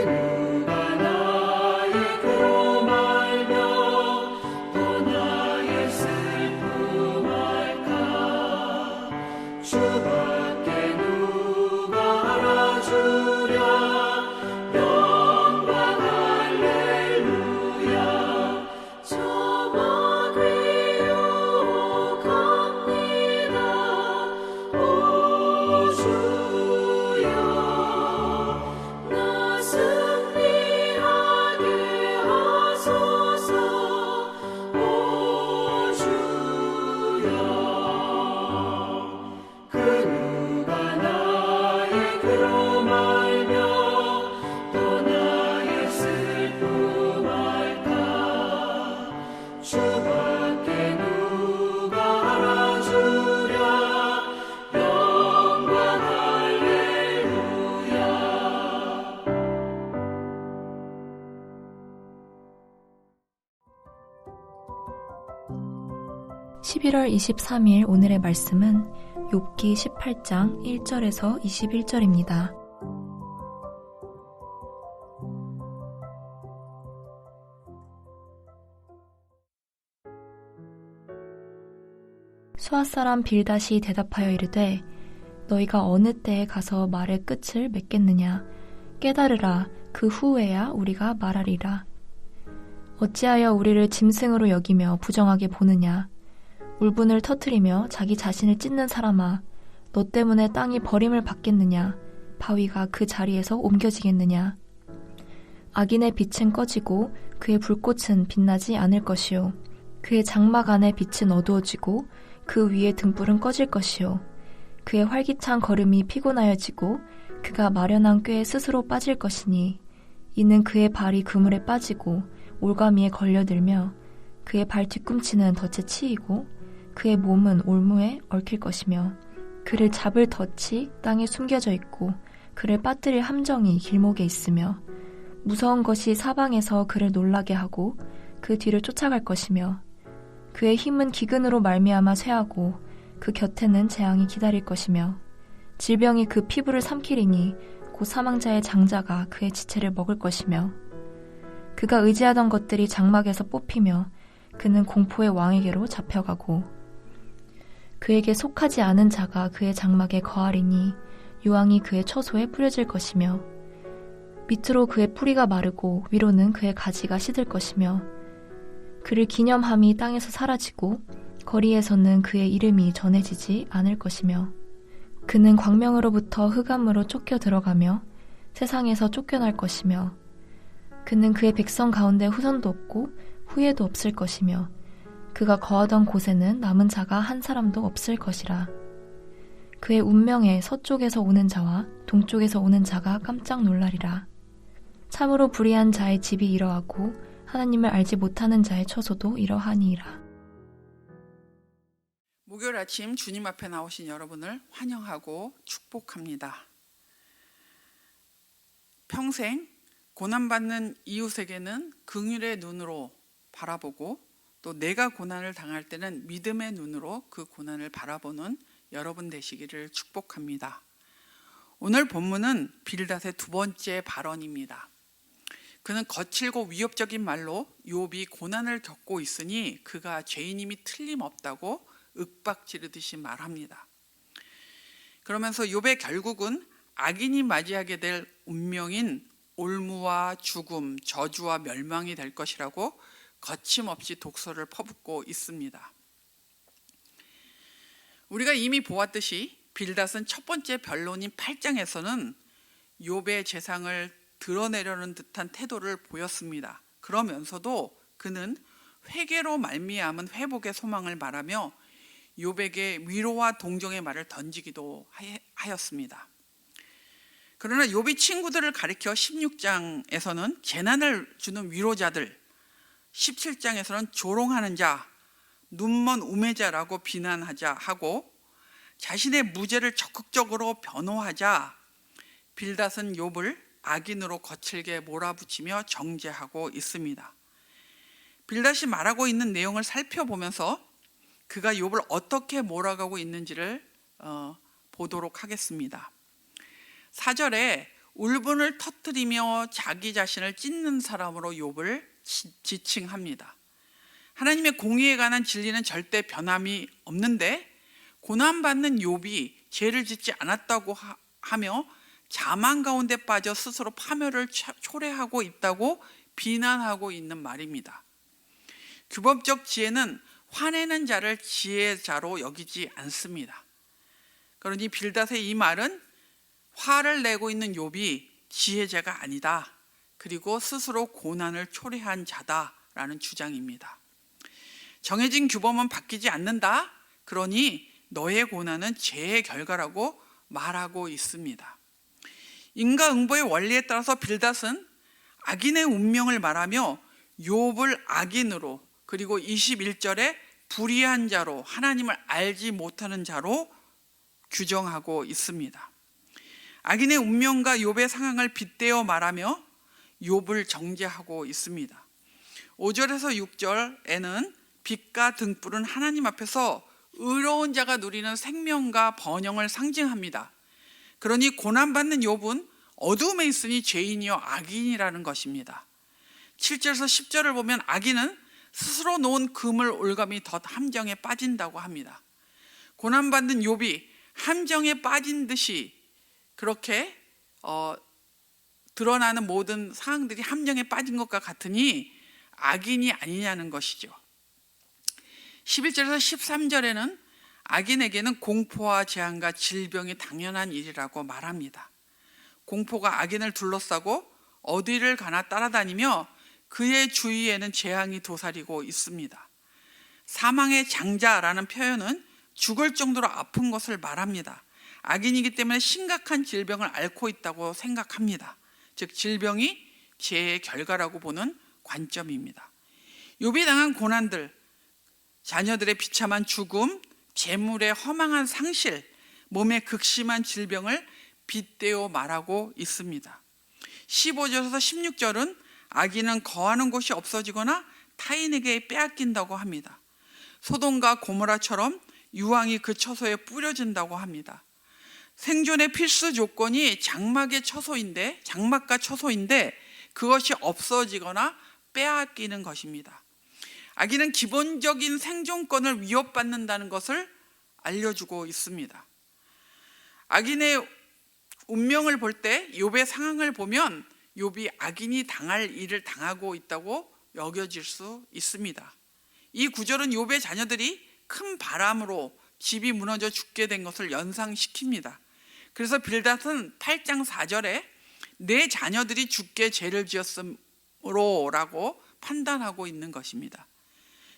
누가 나의 괴로움 알며 또 나의 슬픔 알까. 주밖에 누가 알아주랴. 영광 할렐루야. 저만 위로갑니다. 오 주여 나 승리하게 하소서. 오 주여 그 누가 나의 괴로움 알며 또 나의 슬픔 알까. 주밖에 누가 알아주랴. 영광 할렐루야. 11월 23일 오늘의 말씀은 욥기 18장 1절에서 21절입니다. 수앗 사람 빌닷이 대답하여 이르되 너희가 어느 때에 가서 말의 끝을 맺겠느냐. 깨달으라. 그 후에야 우리가 말하리라. 어찌하여 우리를 짐승으로 여기며 부정하게 보느냐. 울분을 터뜨리며 자기 자신을 찢는 사람아, 너 때문에 땅이 버림을 받겠느냐. 바위가 그 자리에서 옮겨지겠느냐. 악인의 빛은 꺼지고 그의 불꽃은 빛나지 않을 것이요. 그의 장막 안의 빛은 어두워지고 그 위에 등불은 꺼질 것이요. 그의 활기찬 걸음이 피곤하여지고 그가 마련한 꾀에 스스로 빠질 것이니 이는 그의 발이 그물에 빠지고 올가미에 걸려들며 그의 발 뒤꿈치는 덫에 치이고 그의 몸은 올무에 얽힐 것이며 그를 잡을 덫이 땅에 숨겨져 있고 그를 빠뜨릴 함정이 길목에 있으며 무서운 것이 사방에서 그를 놀라게 하고 그 뒤를 쫓아갈 것이며 그의 힘은 기근으로 말미암아 쇠하고 그 곁에는 재앙이 기다릴 것이며 질병이 그 피부를 삼키리니 곧 사망자의 장자가 그의 지체를 먹을 것이며 그가 의지하던 것들이 장막에서 뽑히며 그는 공포의 왕에게로 잡혀가고 그에게 속하지 않은 자가 그의 장막에 거하리니 유황이 그의 처소에 뿌려질 것이며 밑으로 그의 뿌리가 마르고 위로는 그의 가지가 시들 것이며 그를 기념함이 땅에서 사라지고 거리에서는 그의 이름이 전해지지 않을 것이며 그는 광명으로부터 흑암으로 쫓겨 들어가며 세상에서 쫓겨날 것이며 그는 그의 백성 가운데 후손도 없고 후예도 없을 것이며 그가 거하던 곳에는 남은 자가 한 사람도 없을 것이라. 그의 운명에 서쪽에서 오는 자와 동쪽에서 오는 자가 깜짝 놀라리라. 참으로 불의한 자의 집이 이러하고 하나님을 알지 못하는 자의 처소도 이러하니이라. 목요일 아침 주님 앞에 나오신 여러분을 환영하고 축복합니다. 평생 고난받는 이웃에게는 긍휼의 눈으로 바라보고 또 내가 고난을 당할 때는 믿음의 눈으로 그 고난을 바라보는 여러분 되시기를 축복합니다. 오늘 본문은 빌닷의 두 번째 발언입니다. 그는 거칠고 위협적인 말로 욥이 고난을 겪고 있으니 그가 죄인임이 틀림없다고 윽박지르듯이 말합니다. 그러면서 욥의 결국은 악인이 맞이하게 될 운명인 올무와 죽음, 저주와 멸망이 될 것이라고 거침없이 독서를 퍼붓고 있습니다. 우리가 이미 보았듯이 빌닷은 첫 번째 변론인 8장에서는 욥의 재상을 드러내려는 듯한 태도를 보였습니다. 그러면서도 그는 회개로 말미암은 회복의 소망을 말하며 욥에게 위로와 동정의 말을 던지기도 하였습니다. 그러나 욥이 친구들을 가리켜 16장에서는 재난을 주는 위로자들, 17장에서는 조롱하는 자, 눈먼 우매자라고 비난하자 하고 자신의 무죄를 적극적으로 변호하자 빌닷은 욥을 악인으로 거칠게 몰아붙이며 정죄하고 있습니다. 빌닷이 말하고 있는 내용을 살펴보면서 그가 욥을 어떻게 몰아가고 있는지를 보도록 하겠습니다. 4절에 울분을 터뜨리며 자기 자신을 찢는 사람으로 욥을 지칭합니다. 하나님의 공의에 관한 진리는 절대 변함이 없는데 고난받는 욥이 죄를 짓지 않았다고 하며 자만 가운데 빠져 스스로 파멸을 초래하고 있다고 비난하고 있는 말입니다. 규범적 지혜는 화내는 자를 지혜자로 여기지 않습니다. 그러니 빌닷의 이 말은 화를 내고 있는 욥이 지혜자가 아니다. 그리고 스스로 고난을 초래한 자다라는 주장입니다. 정해진 규범은 바뀌지 않는다. 그러니 너의 고난은 죄의 결과라고 말하고 있습니다. 인과응보의 원리에 따라서 빌닷은 악인의 운명을 말하며 욥을 악인으로, 그리고 21절에 불의한 자로, 하나님을 알지 못하는 자로 규정하고 있습니다. 악인의 운명과 욥의 상황을 빗대어 말하며 욥을 정죄하고 있습니다. 5절에서 6절에는 빛과 등불은 하나님 앞에서 의로운 자가 누리는 생명과 번영을 상징합니다. 그러니 고난받는 욥은 어둠에 있으니 죄인이요 악인이라는 것입니다. 7절에서 10절을 보면 악인은 스스로 놓은 그물 올감이 덧 함정에 빠진다고 합니다. 고난받는 욥이 함정에 빠진 듯이 그렇게 드러나는 모든 사항들이 함정에 빠진 것과 같으니 악인이 아니냐는 것이죠. 11절에서 13절에는 악인에게는 공포와 재앙과 질병이 당연한 일이라고 말합니다. 공포가 악인을 둘러싸고 어디를 가나 따라다니며 그의 주위에는 재앙이 도사리고 있습니다. 사망의 장자라는 표현은 죽을 정도로 아픈 것을 말합니다. 악인이기 때문에 심각한 질병을 앓고 있다고 생각합니다. 즉 질병이 죄의 결과라고 보는 관점입니다. 욥이 당한 고난들, 자녀들의 비참한 죽음, 재물의 허망한 상실, 몸의 극심한 질병을 빗대어 말하고 있습니다. 15절에서 16절은 악인은 거하는 곳이 없어지거나 타인에게 빼앗긴다고 합니다. 소돔과 고모라처럼 유황이 그 처소에 뿌려진다고 합니다. 생존의 필수 조건이 장막과 처소인데 그것이 없어지거나 빼앗기는 것입니다. 악인은 기본적인 생존권을 위협받는다는 것을 알려주고 있습니다. 악인의 운명을 볼 때 욥의 상황을 보면 욥이 악인이 당할 일을 당하고 있다고 여겨질 수 있습니다. 이 구절은 욥의 자녀들이 큰 바람으로 집이 무너져 죽게 된 것을 연상시킵니다. 그래서 빌닷은 8장 4절에 내 자녀들이 죽게 죄를 지었으므로 라고 판단하고 있는 것입니다.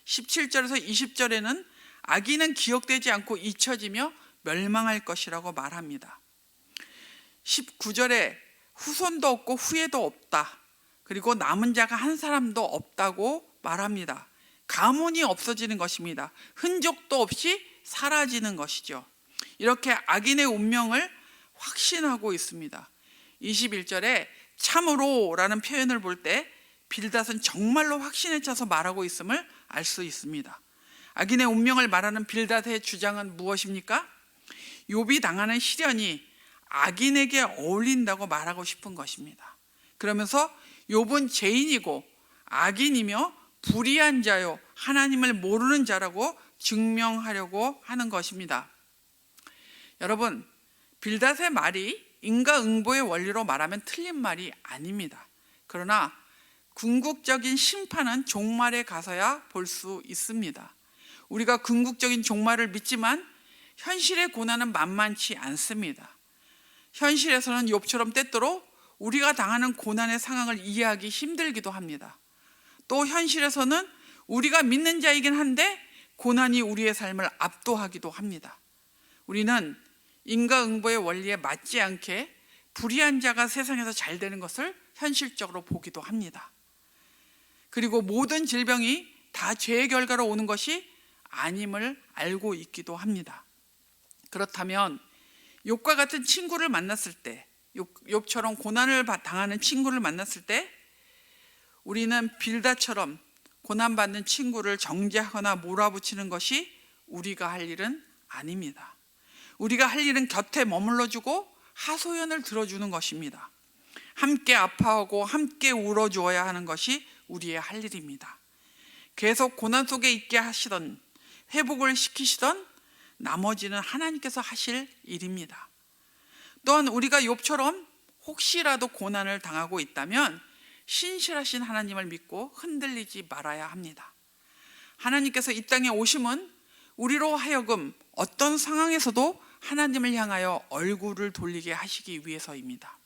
17절에서 20절에는 악인은 기억되지 않고 잊혀지며 멸망할 것이라고 말합니다. 19절에 후손도 없고 후예도 없다. 그리고 남은 자가 한 사람도 없다고 말합니다. 가문이 없어지는 것입니다. 흔적도 없이 사라지는 것이죠. 이렇게 악인의 운명을 확신하고 있습니다. 21절에 참으로 라는 표현을 볼 때 빌닷은 정말로 확신에 차서 말하고 있음을 알 수 있습니다. 악인의 운명을 말하는 빌닷의 주장은 무엇입니까? 욥이 당하는 시련이 악인에게 어울린다고 말하고 싶은 것입니다. 그러면서 욥은 죄인이고 악인이며 불의한 자요 하나님을 모르는 자라고 증명하려고 하는 것입니다. 여러분, 빌닷의 말이 인과응보의 원리로 말하면 틀린 말이 아닙니다. 그러나 궁극적인 심판은 종말에 가서야 볼 수 있습니다. 우리가 궁극적인 종말을 믿지만 현실의 고난은 만만치 않습니다. 현실에서는 욥처럼 때때로 우리가 당하는 고난의 상황을 이해하기 힘들기도 합니다. 또 현실에서는 우리가 믿는 자이긴 한데 고난이 우리의 삶을 압도하기도 합니다. 우리는 인과응보의 원리에 맞지 않게 불의한 자가 세상에서 잘 되는 것을 현실적으로 보기도 합니다. 그리고 모든 질병이 다 죄의 결과로 오는 것이 아님을 알고 있기도 합니다. 그렇다면 욥과 같은 친구를 만났을 때, 욥처럼 고난을 당하는 친구를 만났을 때 우리는 빌닷처럼 고난받는 친구를 정죄하거나 몰아붙이는 것이 우리가 할 일은 아닙니다. 우리가 할 일은 곁에 머물러주고 하소연을 들어주는 것입니다. 함께 아파하고 함께 울어주어야 하는 것이 우리의 할 일입니다. 계속 고난 속에 있게 하시던, 회복을 시키시던 나머지는 하나님께서 하실 일입니다. 또한 우리가 욥처럼 혹시라도 고난을 당하고 있다면 신실하신 하나님을 믿고 흔들리지 말아야 합니다. 하나님께서 이 땅에 오심은 우리로 하여금 어떤 상황에서도 하나님을 향하여 얼굴을 돌리게 하시기 위해서입니다.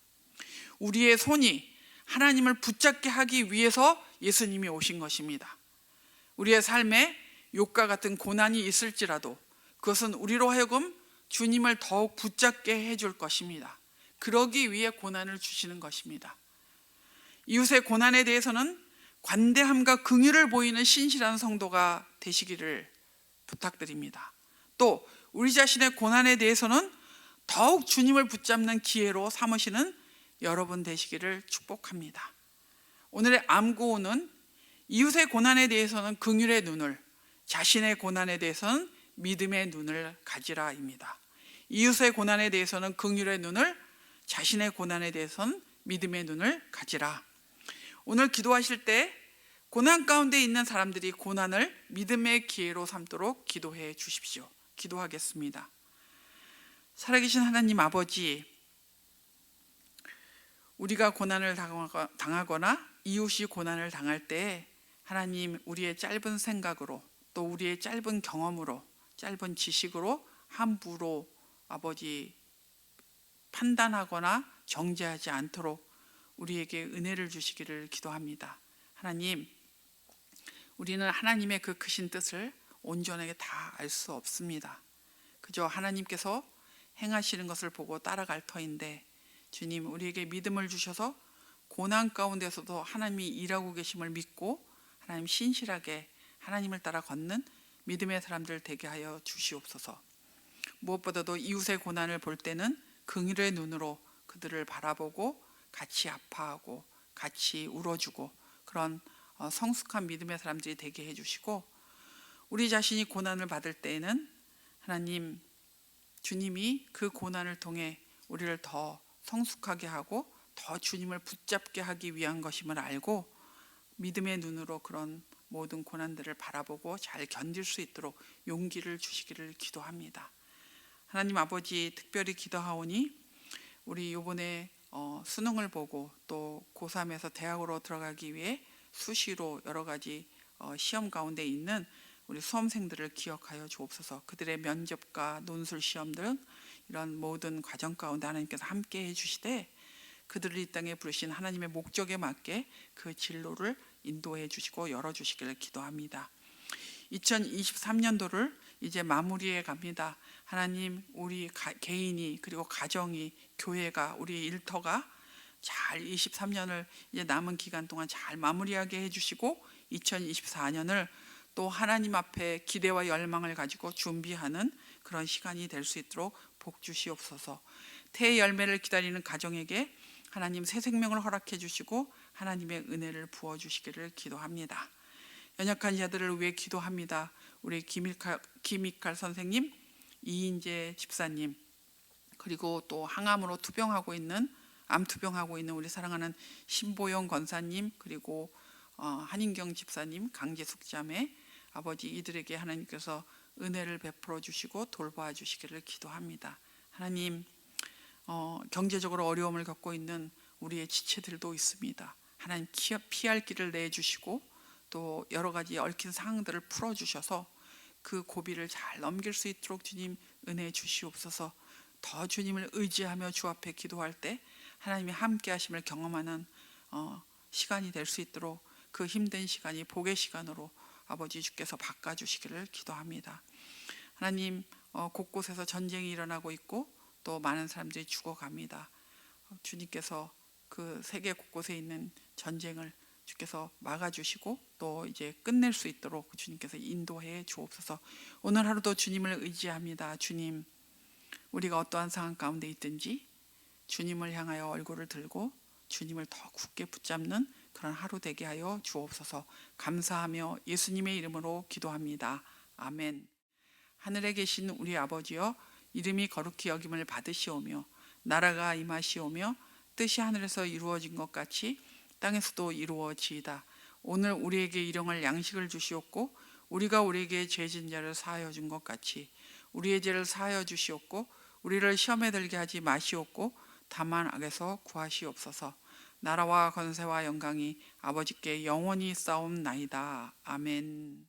우리의 손이 하나님을 붙잡게 하기 위해서 예수님이 오신 것입니다. 우리의 삶에 욥과 같은 고난이 있을지라도 그것은 우리로 하여금 주님을 더욱 붙잡게 해줄 것입니다. 그러기 위해 고난을 주시는 것입니다. 이웃의 고난에 대해서는 관대함과 긍휼을 보이는 신실한 성도가 되시기를 부탁드립니다. 또 우리 자신의 고난에 대해서는 더욱 주님을 붙잡는 기회로 삼으시는 여러분 되시기를 축복합니다. 오늘의 암구호는 이웃의 고난에 대해서는 긍휼의 눈을, 자신의 고난에 대해서는 믿음의 눈을 가지라입니다. 이웃의 고난에 대해서는 긍휼의 눈을, 자신의 고난에 대해서는 믿음의 눈을 가지라. 오늘 기도하실 때 고난 가운데 있는 사람들이 고난을 믿음의 기회로 삼도록 기도해 주십시오. 기도하겠습니다. 살아계신 하나님 아버지, 우리가 고난을 당하거나 이웃이 고난을 당할 때 하나님, 우리의 짧은 생각으로 또 우리의 짧은 경험으로, 짧은 지식으로 함부로 아버지 판단하거나 정죄하지 않도록 우리에게 은혜를 주시기를 기도합니다. 하나님, 우리는 하나님의 그 크신 뜻을 온전하게 다 알 수 없습니다. 그저 하나님께서 행하시는 것을 보고 따라갈 터인데, 주님, 우리에게 믿음을 주셔서 고난 가운데서도 하나님이 일하고 계심을 믿고 하나님 신실하게 하나님을 따라 걷는 믿음의 사람들 되게 하여 주시옵소서. 무엇보다도 이웃의 고난을 볼 때는 긍휼의 눈으로 그들을 바라보고 같이 아파하고 같이 울어주고 그런 성숙한 믿음의 사람들이 되게 해주시고, 우리 자신이 고난을 받을 때에는 하나님, 주님이 그 고난을 통해 우리를 더 성숙하게 하고 더 주님을 붙잡게 하기 위한 것임을 알고 믿음의 눈으로 그런 모든 고난들을 바라보고 잘 견딜 수 있도록 용기를 주시기를 기도합니다. 하나님 아버지, 특별히 기도하오니 우리 이번에 수능을 보고 또 고3에서 대학으로 들어가기 위해 수시로 여러 가지 시험 가운데 있는 우리 수험생들을 기억하여 주옵소서. 그들의 면접과 논술 시험 등 이런 모든 과정 가운데 하나님께서 함께 해주시되 그들을 이 땅에 부르신 하나님의 목적에 맞게 그 진로를 인도해 주시고 열어주시기를 기도합니다. 2023년도를 이제 마무리해 갑니다. 하나님, 우리 개인이 그리고 가정이, 교회가, 우리 일터가 잘 23년을 이제 남은 기간 동안 잘 마무리하게 해주시고 2024년을 또 하나님 앞에 기대와 열망을 가지고 준비하는 그런 시간이 될 수 있도록 복 주시옵소서. 태의 열매를 기다리는 가정에게 하나님 새 생명을 허락해 주시고 하나님의 은혜를 부어 주시기를 기도합니다. 연약한 자들을 위해 기도합니다. 우리 김익칼 선생님, 이인재 집사님, 그리고 또 항암으로 암투병하고 있는 우리 사랑하는 신보영 권사님, 그리고 한인경 집사님, 강재숙 자매, 아버지, 이들에게 하나님께서 은혜를 베풀어 주시고 돌봐 주시기를 기도합니다. 하나님, 경제적으로 어려움을 겪고 있는 우리의 지체들도 있습니다. 하나님, 피할 길을 내주시고 또 여러 가지 얽힌 상황들을 풀어주셔서 그 고비를 잘 넘길 수 있도록 주님 은혜 주시옵소서. 더 주님을 의지하며 주 앞에 기도할 때 하나님의 함께 하심을 경험하는 시간이 될 수 있도록 그 힘든 시간이 복의 시간으로 아버지 주께서 바꿔주시기를 기도합니다. 하나님, 곳곳에서 전쟁이 일어나고 있고 또 많은 사람들이 죽어갑니다. 주님께서 그 세계 곳곳에 있는 전쟁을 주께서 막아주시고 또 이제 끝낼 수 있도록 주님께서 인도해 주옵소서. 오늘 하루도 주님을 의지합니다. 주님, 우리가 어떠한 상황 가운데 있든지 주님을 향하여 얼굴을 들고 주님을 더 굳게 붙잡는 그런 하루 되게 하여 주옵소서. 감사하며 예수님의 이름으로 기도합니다. 아멘. 하늘에 계신 우리 아버지여, 이름이 거룩히 여김을 받으시오며 나라가 임하시오며 뜻이 하늘에서 이루어진 것 같이 땅에서도 이루어지이다. 오늘 우리에게 일용할 양식을 주시옵고 우리가 우리에게 죄진 자를 사하여 준 것 같이 우리의 죄를 사하여 주시옵고 우리를 시험에 들게 하지 마시옵고 다만 악에서 구하시옵소서. 나라와 권세와 영광이 아버지께 영원히 싸움나이다. 아멘.